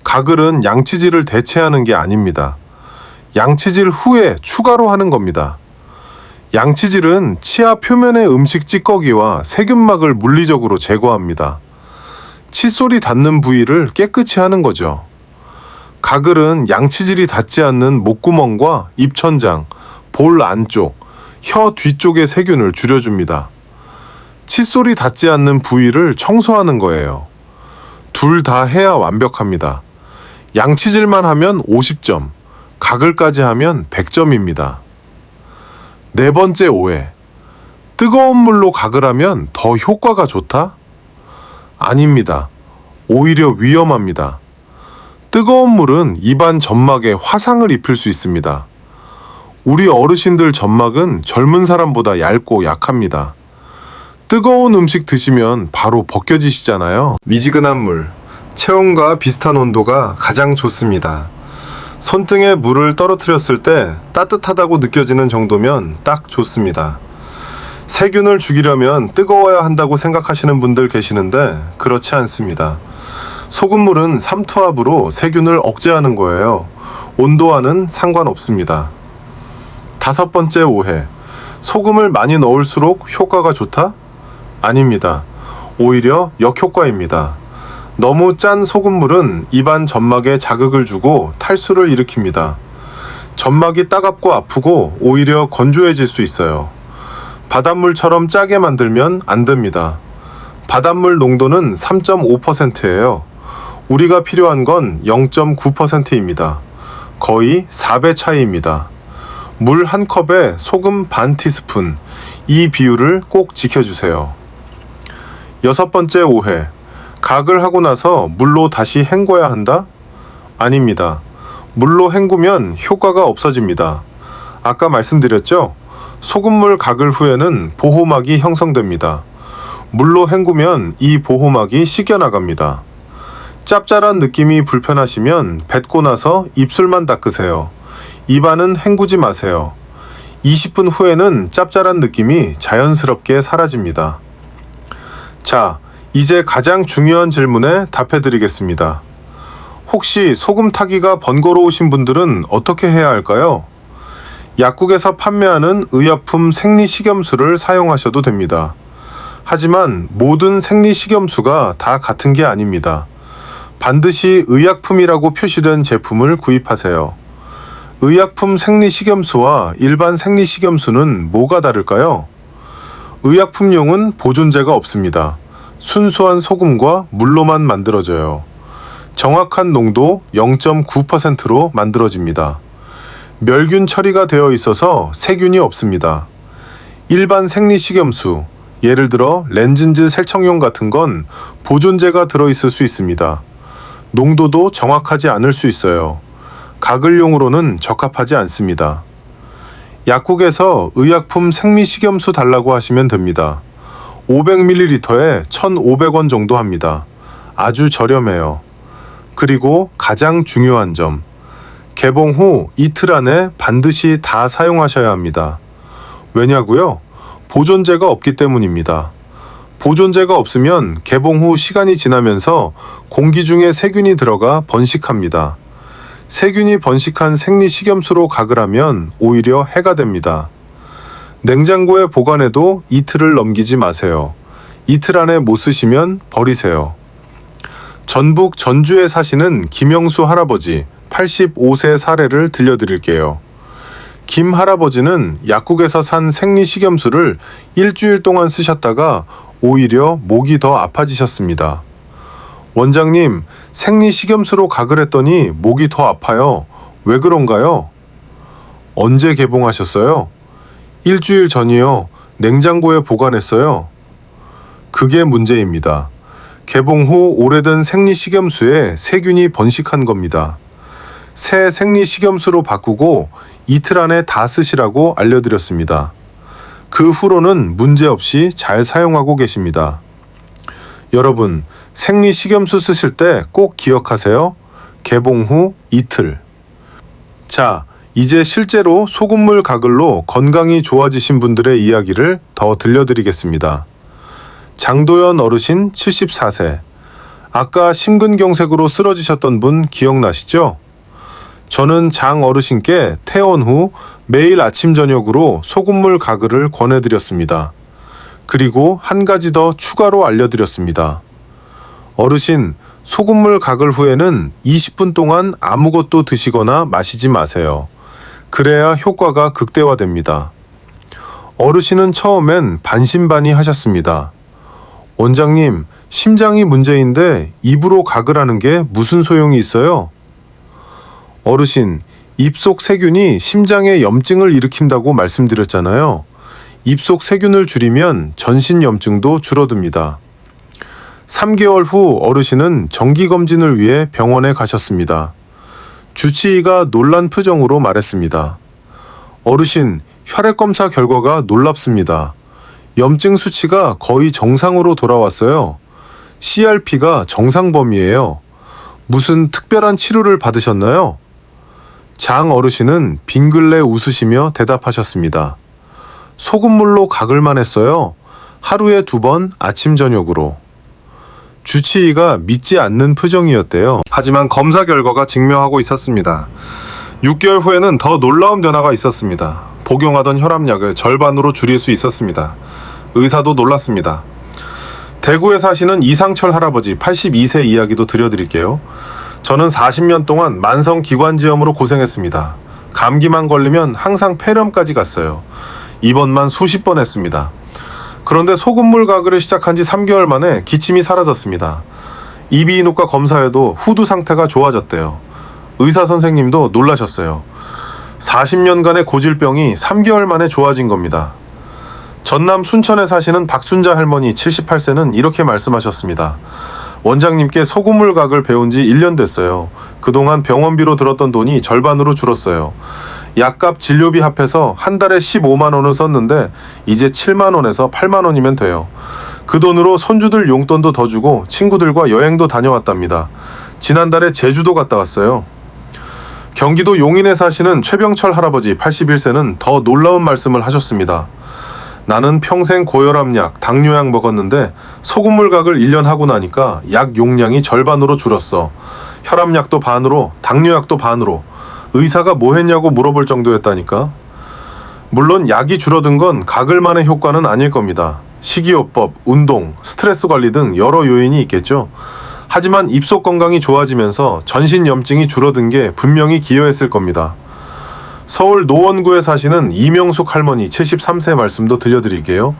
가글은 양치질을 대체하는 게 아닙니다. 양치질 후에 추가로 하는 겁니다. 양치질은 치아 표면의 음식 찌꺼기와 세균막을 물리적으로 제거합니다. 칫솔이 닿는 부위를 깨끗이 하는 거죠. 가글은 양치질이 닿지 않는 목구멍과 입천장, 볼 안쪽, 혀 뒤쪽의 세균을 줄여줍니다. 칫솔이 닿지 않는 부위를 청소하는 거예요. 둘 다 해야 완벽합니다. 양치질만 하면 50점, 가글까지 하면 100점입니다. 네 번째 오해. 뜨거운 물로 가글하면 더 효과가 좋다? 아닙니다. 오히려 위험합니다. 뜨거운 물은 입안 점막에 화상을 입힐 수 있습니다. 우리 어르신들 점막은 젊은 사람보다 얇고 약합니다. 뜨거운 음식 드시면 바로 벗겨지시잖아요. 미지근한 물, 체온과 비슷한 온도가 가장 좋습니다. 손등에 물을 떨어뜨렸을 때 따뜻하다고 느껴지는 정도면 딱 좋습니다. 세균을 죽이려면 뜨거워야 한다고 생각하시는 분들 계시는데 그렇지 않습니다. 소금물은 삼투압으로 세균을 억제하는 거예요. 온도와는 상관없습니다. 5번째 오해. 소금을 많이 넣을수록 효과가 좋다? 아닙니다. 오히려 역효과입니다. 너무 짠 소금물은 입안 점막에 자극을 주고 탈수를 일으킵니다. 점막이 따갑고 아프고 오히려 건조해질 수 있어요. 바닷물처럼 짜게 만들면 안 됩니다. 바닷물 농도는 3.5%예요. 우리가 필요한 건 0.9%입니다. 거의 4배 차이입니다. 물 한 컵에 소금 반 티스푼, 이 비율을 꼭 지켜주세요. 6번째 오해. 각을 하고 나서 물로 다시 헹궈야 한다? 아닙니다. 물로 헹구면 효과가 없어집니다. 아까 말씀드렸죠? 소금물 각을 후에는 보호막이 형성됩니다. 물로 헹구면 이 보호막이 씻겨나갑니다. 짭짤한 느낌이 불편하시면 뱉고 나서 입술만 닦으세요. 입안은 헹구지 마세요. 20분 후에는 짭짤한 느낌이 자연스럽게 사라집니다. 자, 이제 가장 중요한 질문에 답해 드리겠습니다. 혹시 소금 타기가 번거로우신 분들은 어떻게 해야 할까요? 약국에서 판매하는 의약품 생리식염수를 사용하셔도 됩니다. 하지만 모든 생리식염수가 다 같은 게 아닙니다. 반드시 의약품이라고 표시된 제품을 구입하세요. 의약품 생리식염수와 일반 생리식염수는 뭐가 다를까요? 의약품용은 보존제가 없습니다. 순수한 소금과 물로만 만들어져요. 정확한 농도 0.9%로 만들어집니다. 멸균 처리가 되어 있어서 세균이 없습니다. 일반 생리식염수, 예를 들어 렌진즈 세척용 같은 건 보존제가 들어있을 수 있습니다. 농도도 정확하지 않을 수 있어요. 가글용으로는 적합하지 않습니다. 약국에서 의약품 생리식염수 달라고 하시면 됩니다. 500ml에 1,500원 정도 합니다. 아주 저렴해요. 그리고 가장 중요한 점, 개봉 후 이틀 안에 반드시 다 사용하셔야 합니다. 왜냐고요? 보존제가 없기 때문입니다. 보존제가 없으면 개봉 후 시간이 지나면서 공기 중에 세균이 들어가 번식합니다. 세균이 번식한 생리식염수로 각을 하면 오히려 해가 됩니다. 냉장고에 보관해도 이틀을 넘기지 마세요. 이틀 안에 못 쓰시면 버리세요. 전북 전주에 사시는 김영수 할아버지 85세 사례를 들려드릴게요. 김 할아버지는 약국에서 산 생리식염수를 일주일 동안 쓰셨다가 오히려 목이 더 아파지셨습니다. 원장님, 생리식염수로 각을 했더니 목이 더 아파요. 왜 그런가요? 언제 개봉하셨어요? 일주일 전이요. 냉장고에 보관했어요. 그게 문제입니다. 개봉 후 오래된 생리식염수에 세균이 번식한 겁니다. 새 생리식염수로 바꾸고 이틀 안에 다 쓰시라고 알려드렸습니다. 그 후로는 문제없이 잘 사용하고 계십니다. 여러분, 생리식염수 쓰실 때 꼭 기억하세요. 개봉 후 이틀. 자, 이제 실제로 소금물 가글로 건강이 좋아지신 분들의 이야기를 더 들려드리겠습니다. 장도연 어르신 74세. 아까 심근경색으로 쓰러지셨던 분 기억나시죠? 저는 장 어르신께 퇴원 후 매일 아침 저녁으로 소금물 가글을 권해드렸습니다. 그리고 한 가지 더 추가로 알려드렸습니다. 어르신, 소금물 가글 후에는 20분 동안 아무것도 드시거나 마시지 마세요. 그래야 효과가 극대화됩니다. 어르신은 처음엔 반신반의 하셨습니다. 원장님, 심장이 문제인데 입으로 가글 하는 게 무슨 소용이 있어요? 어르신, 입속 세균이 심장에 염증을 일으킨다고 말씀드렸잖아요. 입속 세균을 줄이면 전신 염증도 줄어듭니다. 3개월 후 어르신은 정기검진을 위해 병원에 가셨습니다. 주치의가 놀란 표정으로 말했습니다. 어르신, 혈액검사 결과가 놀랍습니다. 염증 수치가 거의 정상으로 돌아왔어요. CRP가 정상 범위예요. 무슨 특별한 치료를 받으셨나요? 장 어르신은 빙글레 웃으시며 대답하셨습니다. 소금물로 가글만 했어요. 하루에 2번 아침 저녁으로. 주치의가 믿지 않는 표정이었대요. 하지만 검사 결과가 증명하고 있었습니다. 6개월 후에는 더 놀라운 변화가 있었습니다. 복용하던 혈압약을 절반으로 줄일 수 있었습니다. 의사도 놀랐습니다. 대구에 사시는 이상철 할아버지 82세 이야기도 들려드릴게요. 저는 40년 동안 만성기관지염으로 고생했습니다. 감기만 걸리면 항상 폐렴까지 갔어요. 입원만 수십 번 했습니다. 그런데 소금물 가글을 시작한 지 3개월 만에 기침이 사라졌습니다. 이비인후과 검사에도 후두 상태가 좋아졌대요. 의사 선생님도 놀라셨어요. 40년간의 고질병이 3개월 만에 좋아진 겁니다. 전남 순천에 사시는 박순자 할머니 78세는 이렇게 말씀하셨습니다. 원장님께 소금물 각을 배운 지 1년 됐어요. 그동안 병원비로 들었던 돈이 절반으로 줄었어요. 약값 진료비 합해서 한 달에 15만 원을 썼는데 이제 7만 원에서 8만 원이면 돼요. 그 돈으로 손주들 용돈도 더 주고 친구들과 여행도 다녀왔답니다. 지난달에 제주도 갔다 왔어요. 경기도 용인에 사시는 최병철 할아버지 81세는 더 놀라운 말씀을 하셨습니다. 나는 평생 고혈압약, 당뇨약 먹었는데 소금물 각을 1년 하고 나니까 약 용량이 절반으로 줄었어. 혈압약도 반으로, 당뇨약도 반으로. 의사가 뭐 했냐고 물어볼 정도였다니까. 물론 약이 줄어든 건 가글만의 효과는 아닐 겁니다. 식이요법, 운동, 스트레스 관리 등 여러 요인이 있겠죠. 하지만 입속 건강이 좋아지면서 전신 염증이 줄어든 게 분명히 기여했을 겁니다. 서울 노원구에 사시는 이명숙 할머니 73세 말씀도 들려드릴게요.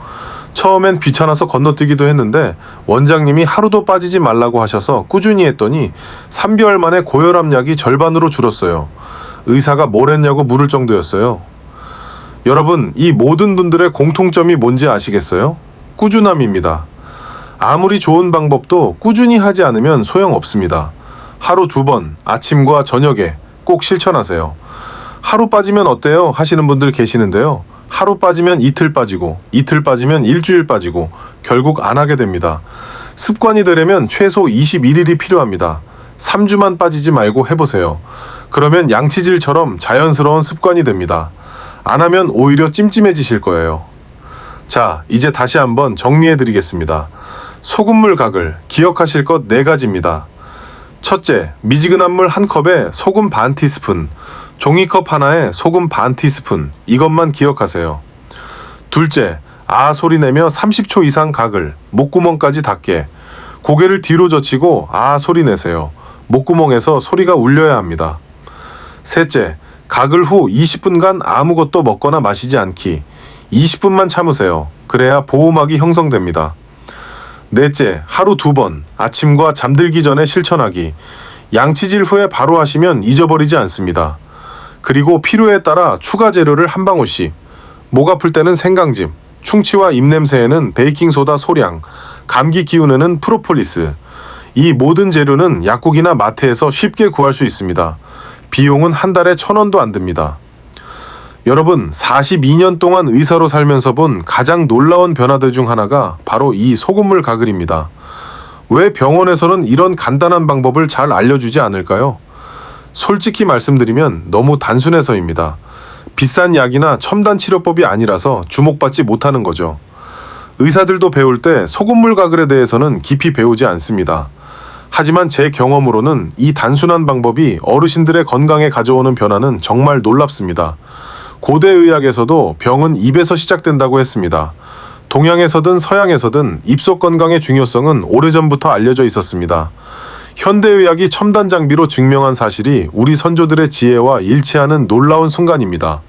처음엔 귀찮아서 건너뛰기도 했는데 원장님이 하루도 빠지지 말라고 하셔서 꾸준히 했더니 3개월 만에 고혈압약이 절반으로 줄었어요. 의사가 뭘 했냐고 물을 정도였어요. 여러분, 이 모든 분들의 공통점이 뭔지 아시겠어요? 꾸준함입니다. 아무리 좋은 방법도 꾸준히 하지 않으면 소용없습니다. 하루 2번, 아침과 저녁에 꼭 실천하세요. 하루 빠지면 어때요? 하시는 분들 계시는데요. 하루 빠지면 이틀 빠지고, 이틀 빠지면 일주일 빠지고, 결국 안 하게 됩니다. 습관이 되려면 최소 21일이 필요합니다. 3주만 빠지지 말고 해보세요. 그러면 양치질처럼 자연스러운 습관이 됩니다. 안 하면 오히려 찜찜해지실 거예요. 자, 이제 다시 한번 정리해 드리겠습니다. 소금물 가글, 기억하실 것 4가지입니다. 첫째, 미지근한 물 1컵에 소금 반 티스푼, 종이컵 하나에 소금 반 티스푼, 이것만 기억하세요. 둘째, 아 소리 내며 30초 이상 가글, 목구멍까지 닿게. 고개를 뒤로 젖히고 아 소리 내세요. 목구멍에서 소리가 울려야 합니다. 셋째, 가글 후 20분간 아무것도 먹거나 마시지 않기. 20분만 참으세요. 그래야 보호막이 형성됩니다. 넷째, 하루 2번, 아침과 잠들기 전에 실천하기. 양치질 후에 바로 하시면 잊어버리지 않습니다. 그리고 필요에 따라 추가 재료를 한 방울씩. 목 아플 때는 생강즙, 충치와 입냄새에는 베이킹소다 소량, 감기 기운에는 프로폴리스. 이 모든 재료는 약국이나 마트에서 쉽게 구할 수 있습니다. 비용은 한 달에 1,000원도 안 듭니다. 여러분, 42년 동안 의사로 살면서 본 가장 놀라운 변화들 중 하나가 바로 이 소금물 가글입니다. 왜 병원에서는 이런 간단한 방법을 잘 알려주지 않을까요? 솔직히 말씀드리면 너무 단순해서입니다. 비싼 약이나 첨단 치료법이 아니라서 주목받지 못하는 거죠. 의사들도 배울 때 소금물 가글에 대해서는 깊이 배우지 않습니다. 하지만 제 경험으로는 이 단순한 방법이 어르신들의 건강에 가져오는 변화는 정말 놀랍습니다. 고대 의학에서도 병은 입에서 시작된다고 했습니다. 동양에서든 서양에서든 입속 건강의 중요성은 오래전부터 알려져 있었습니다. 현대의학이 첨단 장비로 증명한 사실이 우리 선조들의 지혜와 일치하는 놀라운 순간입니다.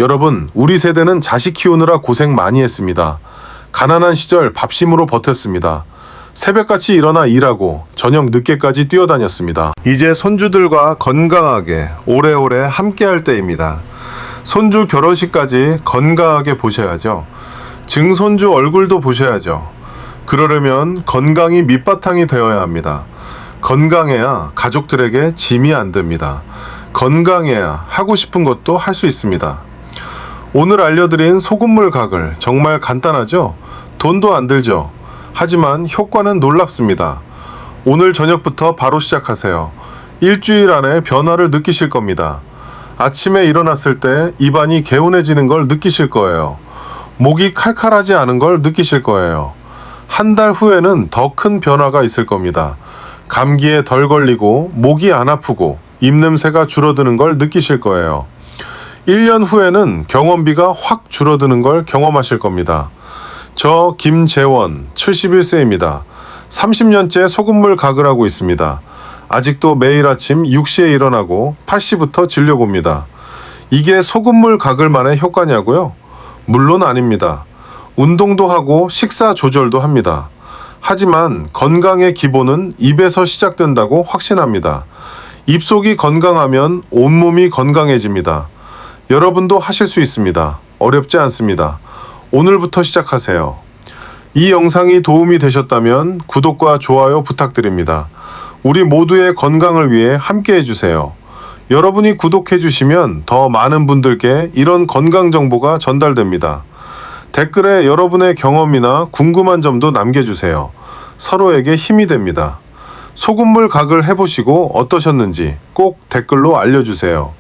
여러분, 우리 세대는 자식 키우느라 고생 많이 했습니다. 가난한 시절 밥심으로 버텼습니다. 새벽같이 일어나 일하고 저녁 늦게까지 뛰어다녔습니다. 이제 손주들과 건강하게 오래오래 함께할 때입니다. 손주 결혼식까지 건강하게 보셔야죠. 증손주 얼굴도 보셔야죠. 그러려면 건강이 밑바탕이 되어야 합니다. 건강해야 가족들에게 짐이 안 됩니다. 건강해야 하고 싶은 것도 할 수 있습니다. 오늘 알려드린 소금물 가글 정말 간단하죠? 돈도 안 들죠? 하지만 효과는 놀랍습니다. 오늘 저녁부터 바로 시작하세요. 일주일 안에 변화를 느끼실 겁니다. 아침에 일어났을 때 입안이 개운해지는 걸 느끼실 거예요. 목이 칼칼하지 않은 걸 느끼실 거예요. 한 달 후에는 더 큰 변화가 있을 겁니다. 감기에 덜 걸리고 목이 안 아프고 입냄새가 줄어드는 걸 느끼실 거예요. 1년 후에는 병원비가 확 줄어드는 걸 경험하실 겁니다. 저 김재원 71세입니다. 30년째 소금물 가글 하고 있습니다. 아직도 매일 아침 6시에 일어나고 8시부터 진료봅니다. 이게 소금물 가글만의 효과냐고요? 물론 아닙니다. 운동도 하고 식사 조절도 합니다. 하지만 건강의 기본은 입에서 시작된다고 확신합니다. 입속이 건강하면 온몸이 건강해집니다. 여러분도 하실 수 있습니다. 어렵지 않습니다. 오늘부터 시작하세요. 이 영상이 도움이 되셨다면 구독과 좋아요 부탁드립니다. 우리 모두의 건강을 위해 함께 해주세요. 여러분이 구독해주시면 더 많은 분들께 이런 건강 정보가 전달됩니다. 댓글에 여러분의 경험이나 궁금한 점도 남겨주세요. 서로에게 힘이 됩니다. 소금물 가글 해보시고 어떠셨는지 꼭 댓글로 알려주세요.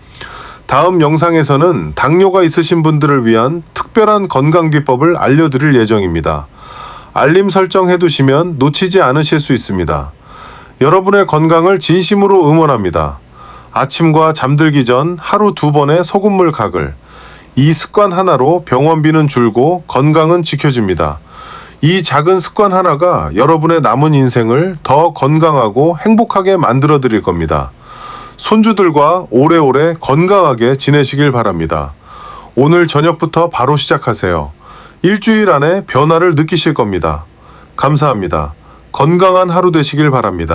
다음 영상에서는 당뇨가 있으신 분들을 위한 특별한 건강 비법을 알려드릴 예정입니다. 알림 설정 해두시면 놓치지 않으실 수 있습니다. 여러분의 건강을 진심으로 응원합니다. 아침과 잠들기 전 하루 2번의 소금물 가글. 이 습관 하나로 병원비는 줄고 건강은 지켜집니다. 이 작은 습관 하나가 여러분의 남은 인생을 더 건강하고 행복하게 만들어 드릴 겁니다. 손주들과 오래오래 건강하게 지내시길 바랍니다. 오늘 저녁부터 바로 시작하세요. 일주일 안에 변화를 느끼실 겁니다. 감사합니다. 건강한 하루 되시길 바랍니다.